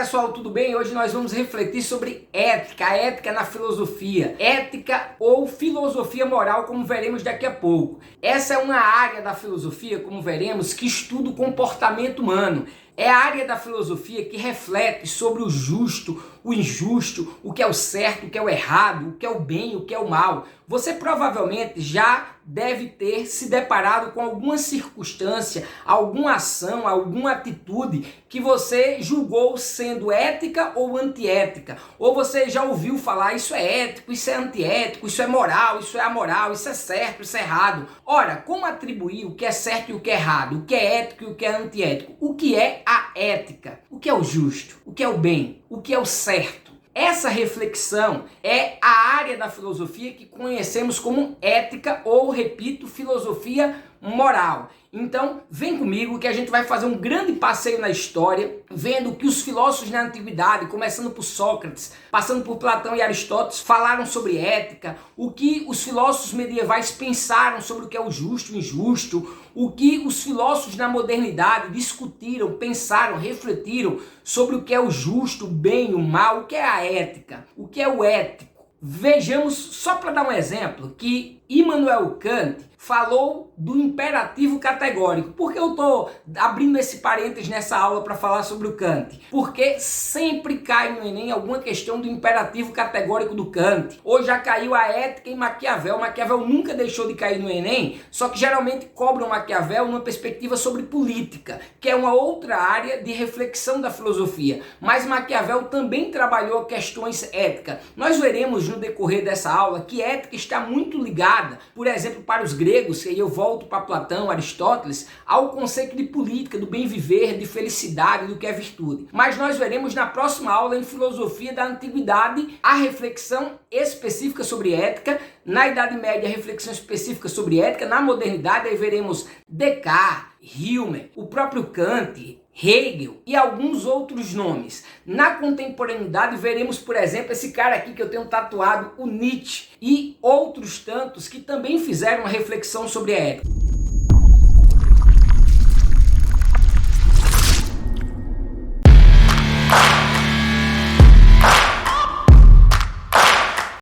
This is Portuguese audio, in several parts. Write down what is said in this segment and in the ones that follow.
pessoal, tudo bem? Hoje nós vamos refletir sobre ética, a ética na filosofia. Ética ou filosofia moral, como veremos daqui a pouco. Essa é uma área da filosofia, como veremos, que estuda o comportamento humano. É a área da filosofia que reflete sobre o justo, o injusto, o que é o certo, o que é o errado, o que é o bem, o que é o mal. Você provavelmente já deve ter se deparado com alguma circunstância, alguma ação, alguma atitude que você julgou sendo ética ou antiética. Ou você já ouviu falar, isso é ético, isso é antiético, isso é moral, isso é amoral, isso é certo, isso é errado. Ora, como atribuir o que é certo e o que é errado, o que é ético e o que é antiético? O que é a ética? O que é o justo? O que é o bem? O que é o certo? Essa reflexão é a área da filosofia que conhecemos como ética ou, repito, filosofia moral. Então, vem comigo que a gente vai fazer um grande passeio na história, vendo que os filósofos na antiguidade, começando por Sócrates, passando por Platão e Aristóteles, falaram sobre ética, o que os filósofos medievais pensaram sobre o que é o justo e o injusto, o que os filósofos na modernidade discutiram, pensaram, refletiram sobre o que é o justo, o bem, o mal, o que é a ética, o que é o ético. Vejamos, só para dar um exemplo, que Immanuel Kant falou do imperativo categórico. Por que eu estou abrindo esse parênteses nessa aula para falar sobre o Kant? Porque sempre cai no Enem alguma questão do imperativo categórico do Kant. Ou já caiu a ética em Maquiavel. Maquiavel nunca deixou de cair no Enem, só que geralmente cobram Maquiavel numa perspectiva sobre política, que é uma outra área de reflexão da filosofia. Mas Maquiavel também trabalhou questões éticas. Nós veremos no decorrer dessa aula que ética está muito ligada, por exemplo, para os gregos, e aí eu volto para Platão, Aristóteles, ao conceito de política, do bem viver, de felicidade, do que é virtude. Mas nós veremos na próxima aula em filosofia da antiguidade a reflexão específica sobre ética, na Idade Média a reflexão específica sobre ética, na modernidade aí veremos Descartes, Hume, o próprio Kant, Hegel e alguns outros nomes. Na contemporaneidade veremos, por exemplo, esse cara aqui que eu tenho tatuado, o Nietzsche, e outros tantos que também fizeram uma reflexão sobre a ética.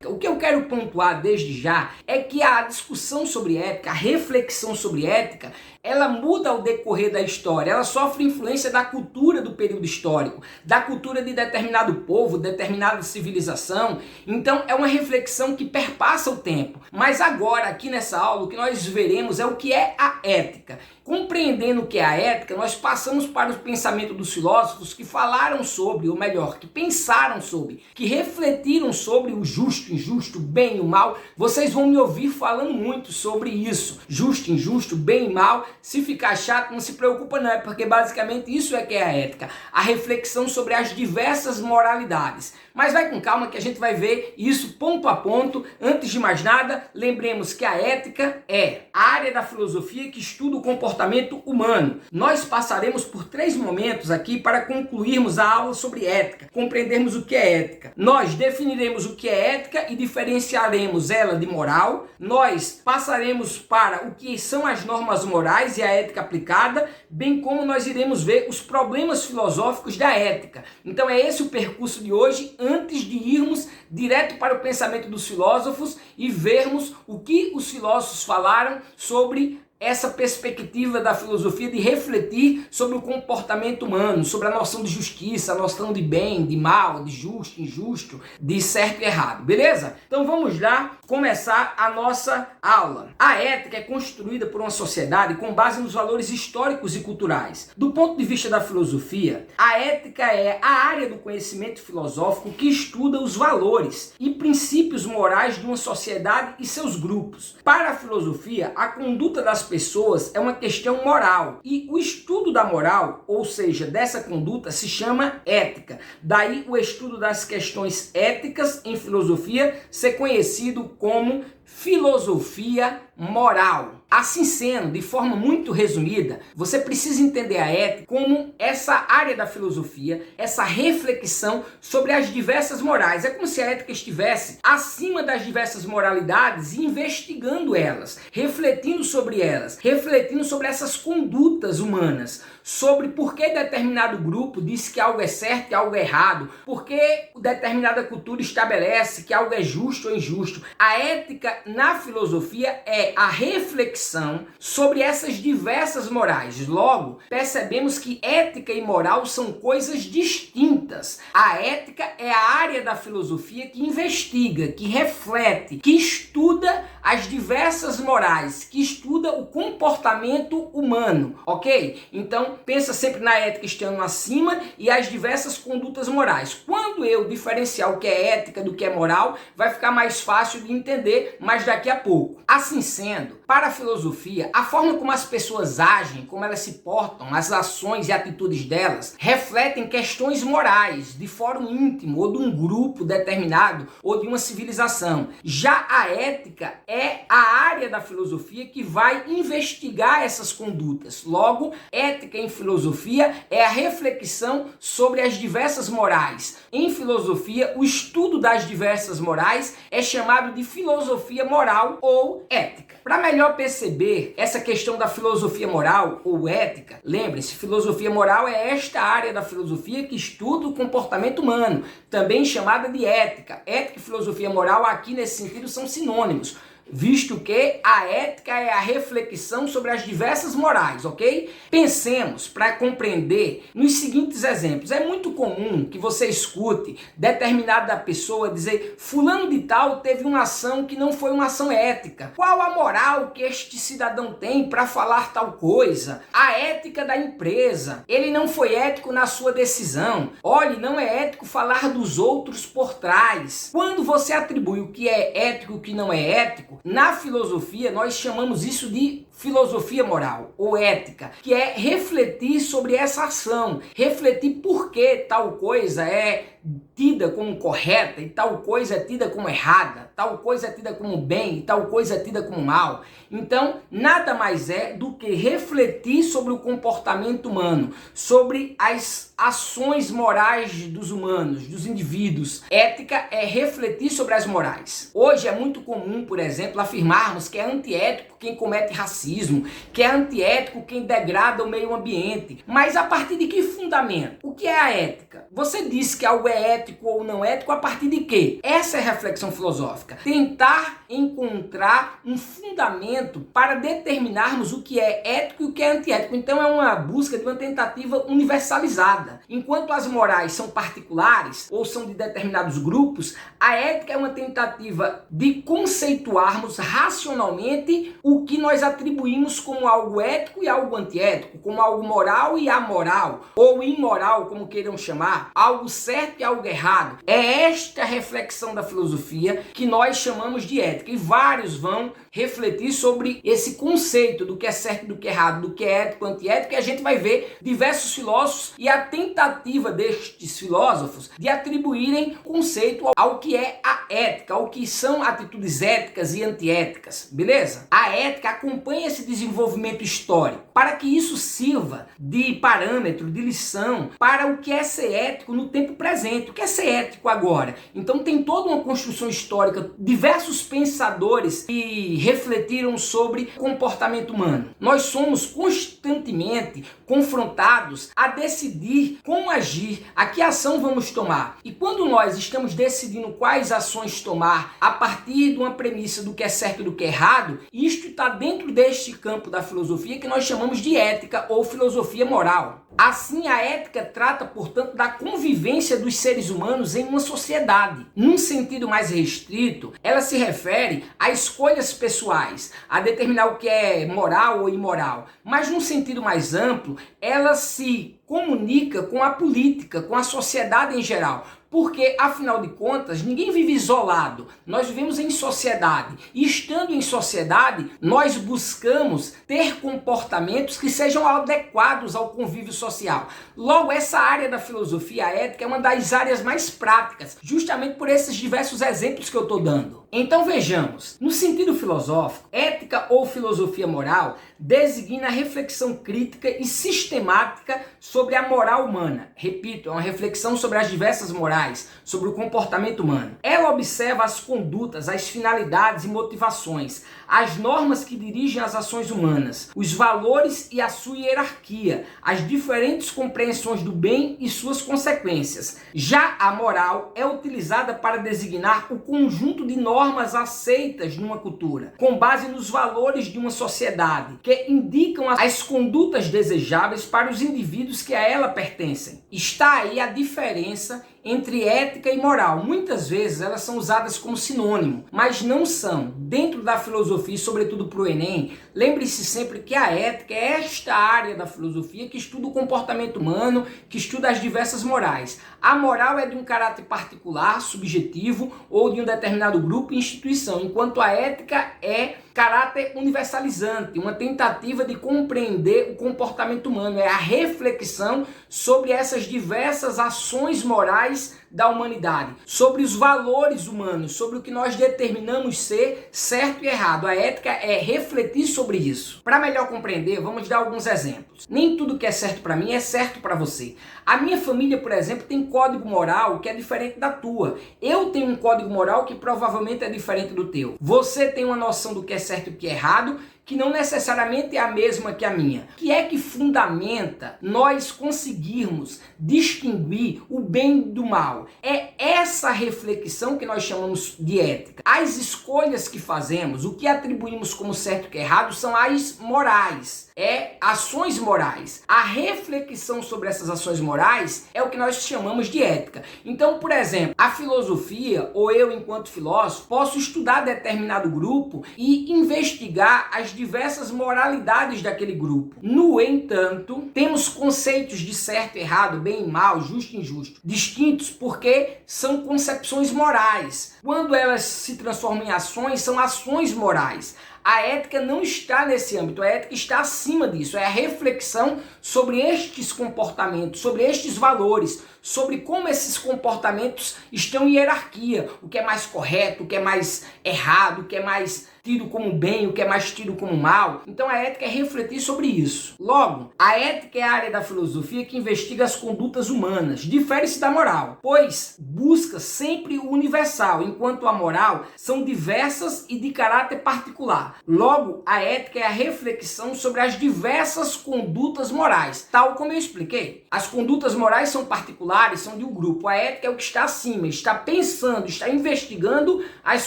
O que eu quero pontuar desde já é que a discussão sobre ética, a reflexão sobre ética, ela muda ao decorrer da história, ela sofre influência da cultura do período histórico, da cultura de determinado povo, determinada civilização. Então é uma reflexão que perpassa o tempo. Mas agora, aqui nessa aula, o que nós veremos é o que é a ética. Compreendendo o que é a ética, nós passamos para o pensamento dos filósofos que falaram sobre, ou melhor, que pensaram sobre, que refletiram sobre o justo, injusto, bem e o mal. Vocês vão me ouvir falando muito sobre isso. Justo, injusto, bem e mal. Se ficar chato, não se preocupa não, é porque basicamente isso é que é a ética. A reflexão sobre as diversas moralidades. Mas vai com calma que a gente vai ver isso ponto a ponto. Antes de mais nada, lembremos que a ética é a área da filosofia que estuda o comportamento humano. Nós passaremos por 3 momentos aqui para concluirmos a aula sobre ética, compreendermos o que é ética. Nós definiremos o que é ética e diferenciaremos ela de moral. Nós passaremos para o que são as normas morais e a ética aplicada, bem como nós iremos ver os problemas filosóficos da ética. Então é esse o percurso de hoje, antes de irmos direto para o pensamento dos filósofos e vermos o que os filósofos falaram sobre essa perspectiva da filosofia de refletir sobre o comportamento humano, sobre a noção de justiça, a noção de bem, de mal, de justo, injusto, de certo e errado, beleza? Então vamos lá começar a nossa aula. A ética é construída por uma sociedade com base nos valores históricos e culturais. Do ponto de vista da filosofia, a ética é a área do conhecimento filosófico que estuda os valores e princípios morais de uma sociedade e seus grupos. Para a filosofia, a conduta das pessoas é uma questão moral e o estudo da moral, ou seja, dessa conduta, se chama ética. Daí o estudo das questões éticas em filosofia ser conhecido como filosofia moral. Assim sendo, de forma muito resumida, você precisa entender a ética como essa área da filosofia, essa reflexão sobre as diversas morais. É como se a ética estivesse acima das diversas moralidades e investigando elas, refletindo sobre elas, refletindo sobre essas condutas humanas, sobre por que determinado grupo diz que algo é certo e algo é errado, por que determinada cultura estabelece que algo é justo ou injusto. A ética na filosofia é a reflexão sobre essas diversas morais. Logo, percebemos que ética e moral são coisas distintas. A ética é a área da filosofia que investiga, que reflete, que estuda as diversas morais, que estuda o comportamento humano, ok? Então, pensa sempre na ética estando acima e as diversas condutas morais. Quando eu diferenciar o que é ética do que é moral, vai ficar mais fácil de entender, mas daqui a pouco. Assim sendo, para a filosofia, a forma como as pessoas agem, como elas se portam, as ações e atitudes delas, refletem questões morais de fórum íntimo ou de um grupo determinado ou de uma civilização. Já a ética é a área da filosofia que vai investigar essas condutas. Logo, ética em filosofia é a reflexão sobre as diversas morais. Em filosofia, o estudo das diversas morais é chamado de filosofia moral ou ética. Para melhor perceber essa questão da filosofia moral ou ética, lembre-se, filosofia moral é esta área da filosofia que estuda o comportamento humano, também chamada de ética. Ética e filosofia moral aqui nesse sentido são sinônimos, visto que a ética é a reflexão sobre as diversas morais, ok? Pensemos, para compreender, nos seguintes exemplos. É muito comum que você escute determinada pessoa dizer: fulano de tal teve uma ação que não foi uma ação ética. Qual a moral que este cidadão tem para falar tal coisa? A ética da empresa. Ele não foi ético na sua decisão. Olhe, não é ético falar dos outros por trás. Quando você atribui o que é ético e o que não é ético, na filosofia nós chamamos isso de filosofia moral ou ética, que é refletir sobre essa ação, refletir por que tal coisa é tida como correta e tal coisa é tida como errada, tal coisa é tida como bem e tal coisa é tida como mal. Então, nada mais é do que refletir sobre o comportamento humano, sobre as ações morais dos humanos, dos indivíduos. Ética é refletir sobre as morais. Hoje é muito comum, por exemplo, afirmarmos que é antiético quem comete racismo, que é antiético quem degrada o meio ambiente. Mas a partir de que fundamento? O que é a ética? Você disse que algo é ético ou não ético a partir de quê? Essa é a reflexão filosófica. Tentar encontrar um fundamento para determinarmos o que é ético e o que é antiético. Então é uma busca de uma tentativa universalizada. Enquanto as morais são particulares ou são de determinados grupos, a ética é uma tentativa de conceituarmos racionalmente o que nós atribuímos como algo ético e algo antiético, como algo moral e amoral, ou imoral, como queiram chamar, algo certo e algo errado. É esta reflexão da filosofia que nós chamamos de ética, e vários vão refletir sobre esse conceito do que é certo e do que é errado, do que é ético e antiético, e a gente vai ver diversos filósofos e a tentativa destes filósofos de atribuírem conceito ao que é a ética, ao que são atitudes éticas e antiéticas, beleza? A ética acompanha esse desenvolvimento histórico para que isso sirva de parâmetro, de lição para o que é ser ético no tempo presente, o que é ser ético agora. Então tem toda uma construção histórica, diversos pensadores que refletiram sobre o comportamento humano. Nós somos constantemente confrontados a decidir como agir, a que ação vamos tomar. E quando nós estamos decidindo quais ações tomar a partir de uma premissa do que é certo e do que é errado, isto está dentro deste campo da filosofia que nós chamamos de ética ou filosofia moral. Assim, a ética trata, portanto, da convivência dos seres humanos em uma sociedade. Num sentido mais restrito, ela se refere a escolhas pessoais, a determinar o que é moral ou imoral. Mas num sentido mais amplo, ela se comunica com a política, com a sociedade em geral. Porque, afinal de contas, ninguém vive isolado. Nós vivemos em sociedade. E estando em sociedade, nós buscamos ter comportamentos que sejam adequados ao convívio social. Logo, essa área da filosofia ética é uma das áreas mais práticas, justamente por esses diversos exemplos que eu estou dando. Então vejamos, no sentido filosófico, ética ou filosofia moral designa a reflexão crítica e sistemática sobre a moral humana. Repito, é uma reflexão sobre as diversas morais. morais, sobre o comportamento humano. Ela observa as condutas, as finalidades e motivações, as normas que dirigem as ações humanas, os valores e a sua hierarquia, as diferentes compreensões do bem e suas consequências. Já a moral é utilizada para designar o conjunto de normas aceitas numa cultura, com base nos valores de uma sociedade, que indicam as condutas desejáveis para os indivíduos que a ela pertencem. Está aí a diferença entre ética e moral. Muitas vezes elas são usadas como sinônimo, mas não são. Dentro da filosofia, e sobretudo para o Enem, lembre-se sempre que a ética é esta área da filosofia que estuda o comportamento humano, que estuda as diversas morais. A moral é de um caráter particular, subjetivo, ou de um determinado grupo e instituição, enquanto a ética é caráter universalizante, uma tentativa de compreender o comportamento humano, é a reflexão sobre essas diversas ações morais da humanidade, sobre os valores humanos, sobre o que nós determinamos ser certo e errado. A ética é refletir sobre isso. Para melhor compreender, vamos dar alguns exemplos. Nem tudo que é certo para mim é certo para você. A minha família, por exemplo, tem código moral que é diferente da tua. Eu tenho um código moral que provavelmente é diferente do teu. Você tem uma noção do que é certo e o que é errado, que não necessariamente é a mesma que a minha. O que é que fundamenta nós conseguirmos distinguir o bem do mal? É essa reflexão que nós chamamos de ética. As escolhas que fazemos, o que atribuímos como certo e que é errado, são as morais. Ações morais. A reflexão sobre essas ações morais é o que nós chamamos de ética. Então, por exemplo, a filosofia, ou eu enquanto filósofo, posso estudar determinado grupo e investigar as diversas moralidades daquele grupo. No entanto, temos conceitos de certo e errado, bem e mal, justo e injusto, distintos porque são concepções morais. Quando elas se transformam em ações, são ações morais. A ética não está nesse âmbito, a ética está acima disso, é a reflexão sobre estes comportamentos, sobre estes valores, sobre como esses comportamentos estão em hierarquia, o que é mais correto, o que é mais errado, o que é mais tido como bem, o que é mais tido como mal. Então a ética é refletir sobre isso. Logo, a ética é a área da filosofia que investiga as condutas humanas, difere-se da moral, pois busca sempre o universal, enquanto a moral são diversas e de caráter particular. Logo, a ética é a reflexão sobre as diversas condutas morais, tal como eu expliquei. As condutas morais são particulares, são de um grupo. A ética é o que está acima, está pensando, está investigando as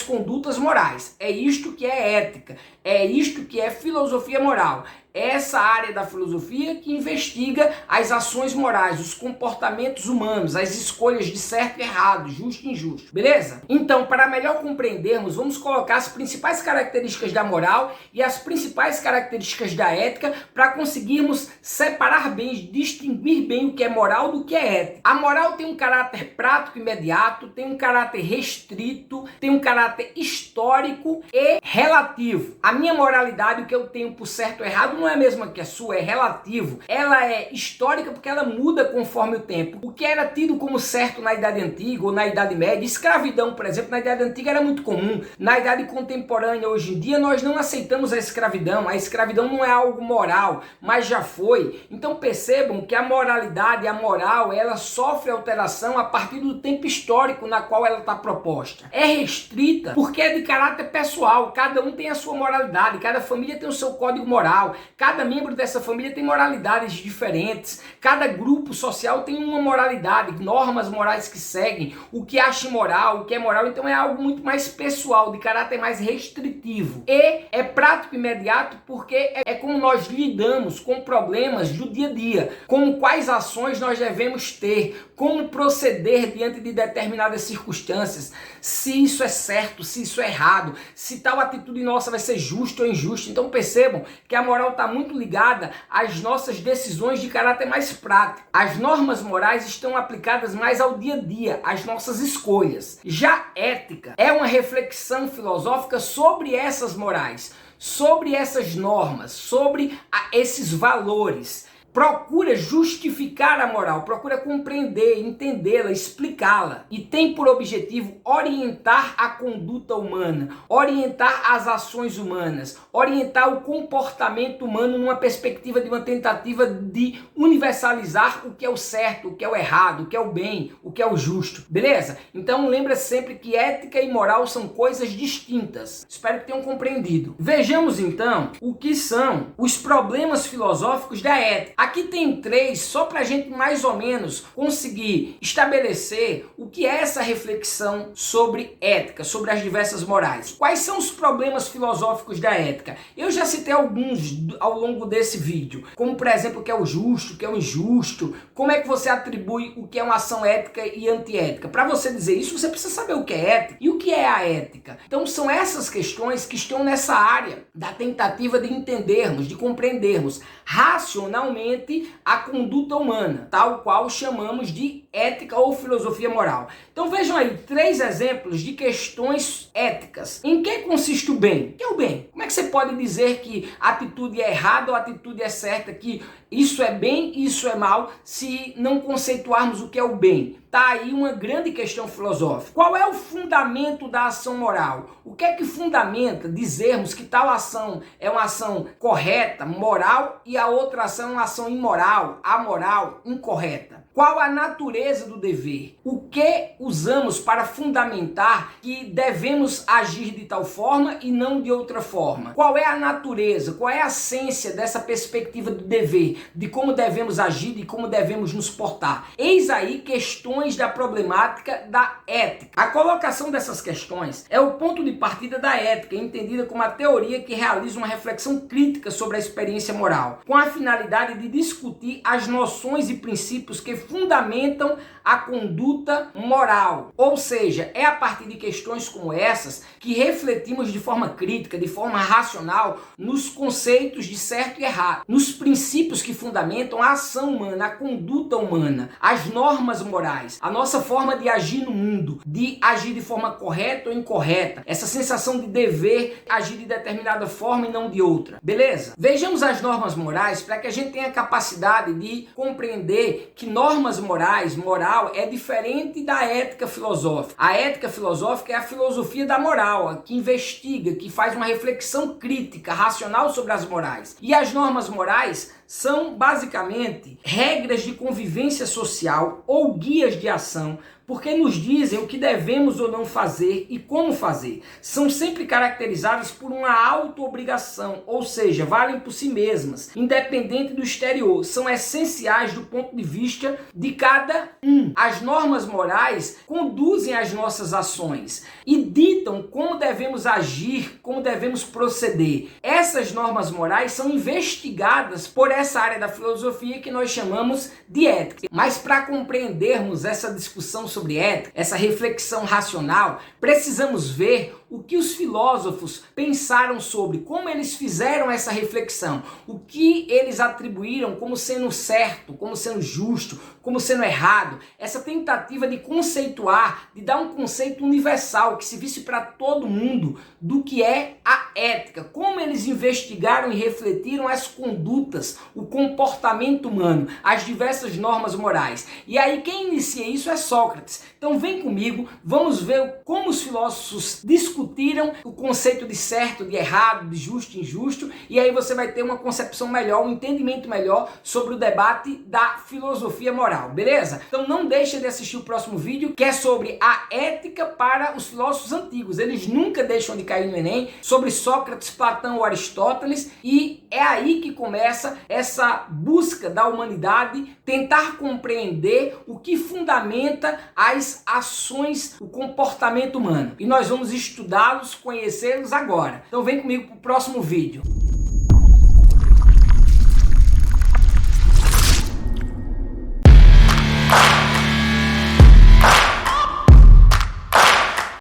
condutas morais. É isto que é ética, é isto que é filosofia moral. Essa área da filosofia que investiga as ações morais, os comportamentos humanos, as escolhas de certo e errado, justo e injusto. Beleza? Então, para melhor compreendermos, vamos colocar as principais características da moral e as principais características da ética para conseguirmos separar bem, distinguir bem o que é moral do que é ética. A moral tem um caráter prático e imediato, tem um caráter restrito, tem um caráter histórico e relativo. A minha moralidade, o que eu tenho por certo ou errado, não é a mesma que a sua, é relativo. Ela é histórica porque ela muda conforme o tempo. O que era tido como certo na Idade Antiga ou na Idade Média, escravidão, por exemplo, na Idade Antiga era muito comum. Na Idade Contemporânea, hoje em dia, nós não aceitamos a escravidão. A escravidão não é algo moral, mas já foi. Então percebam que a moralidade, a moral, ela sofre alteração a partir do tempo histórico na qual ela está proposta. É restrita porque é de caráter pessoal. Cada um tem a sua moralidade, cada família tem o seu código moral. Cada membro dessa família tem moralidades diferentes. Cada grupo social tem uma moralidade, normas morais que seguem, o que acha imoral, o que é moral. Então é algo muito mais pessoal, de caráter mais restritivo. E é prático e imediato porque é como nós lidamos com problemas do dia a dia, como quais ações nós devemos ter, como proceder diante de determinadas circunstâncias, se isso é certo, se isso é errado, se tal atitude nossa vai ser justa ou injusta. Então percebam que a moral está muito ligada às nossas decisões de caráter mais prático. As normas morais estão aplicadas mais ao dia a dia, às nossas escolhas. Já ética é uma reflexão filosófica sobre essas morais, sobre essas normas, sobre esses valores. procura justificar a moral, procura compreender, entendê-la, explicá-la e tem por objetivo orientar a conduta humana, orientar as ações humanas, orientar o comportamento humano numa perspectiva de uma tentativa de universalizar o que é o certo, o que é o errado, o que é o bem, o que é o justo, beleza? Então lembra sempre que ética e moral são coisas distintas. Espero que tenham compreendido. Vejamos então o que são os problemas filosóficos da ética. Aqui tem 3, só para a gente mais ou menos conseguir estabelecer o que é essa reflexão sobre ética, sobre as diversas morais. Quais são os problemas filosóficos da ética? Eu já citei alguns ao longo desse vídeo, como por exemplo o que é o justo, o que é o injusto, como é que você atribui o que é uma ação ética e antiética. Para você dizer isso, você precisa saber o que é ética e o que é a ética. Então são essas questões que estão nessa área da tentativa de entendermos, de compreendermos racionalmente a conduta humana, tal qual chamamos de ética ou filosofia moral. Então vejam aí 3 exemplos de questões éticas. Em que consiste o bem? O que é o bem? Como é que você pode dizer que a atitude é errada ou a atitude é certa, que isso é bem e isso é mal, se não conceituarmos o que é o bem? Tá aí uma grande questão filosófica. Qual é o fundamento da ação moral? O que é que fundamenta dizermos que tal ação é uma ação correta, moral, e a outra ação é uma ação imoral, amoral, incorreta? Qual a natureza do dever? O que usamos para fundamentar que devemos agir de tal forma e não de outra forma? Qual é a natureza? Qual é a essência dessa perspectiva do dever? De como devemos agir, de como devemos nos portar? Eis aí questões da problemática da ética. A colocação dessas questões é o ponto de partida da ética, entendida como a teoria que realiza uma reflexão crítica sobre a experiência moral, com a finalidade de discutir as noções e princípios que fundamentam a conduta moral. Ou seja, é a partir de questões como essas que refletimos de forma crítica, de forma racional, nos conceitos de certo e errado, nos princípios que fundamentam a ação humana, a conduta humana, as normas morais, a nossa forma de agir no mundo, de agir de forma correta ou incorreta, essa sensação de dever agir de determinada forma e não de outra. Beleza? Vejamos as normas morais para que a gente tenha a capacidade de compreender que normas morais, moral, é diferente da ética filosófica. A ética filosófica é a filosofia da moral, que investiga, que faz uma reflexão crítica, racional sobre as morais. E as normas morais são basicamente regras de convivência social ou guias de ação, porque nos dizem o que devemos ou não fazer e como fazer. São sempre caracterizadas por uma auto-obrigação, ou seja, valem por si mesmas, independente do exterior. São essenciais do ponto de vista de cada um. As normas morais conduzem as nossas ações e ditam como devemos agir, como devemos proceder. Essas normas morais são investigadas por essa área da filosofia que nós chamamos de ética. Mas para compreendermos essa discussão sobre ética, essa reflexão racional, precisamos ver o que os filósofos pensaram sobre, como eles fizeram essa reflexão, o que eles atribuíram como sendo certo, como sendo justo, como sendo errado, essa tentativa de conceituar, de dar um conceito universal que se visse para todo mundo do que é a ética, como eles investigaram e refletiram as condutas, o comportamento humano, as diversas normas morais. E aí quem inicia isso é Sócrates. Então vem comigo, vamos ver como os filósofos discutiram o conceito de certo, de errado, de justo e injusto, e aí você vai ter uma concepção melhor, um entendimento melhor sobre o debate da filosofia moral, beleza? Então não deixa de assistir o próximo vídeo, que é sobre a ética para os filósofos antigos. Eles nunca deixam de cair no Enem, sobre Sócrates, Platão ou Aristóteles, e é aí que começa essa busca da humanidade, tentar compreender o que fundamenta as ações, o comportamento humano. E nós vamos estudá-los, conhecê-los agora. Então vem comigo para o próximo vídeo.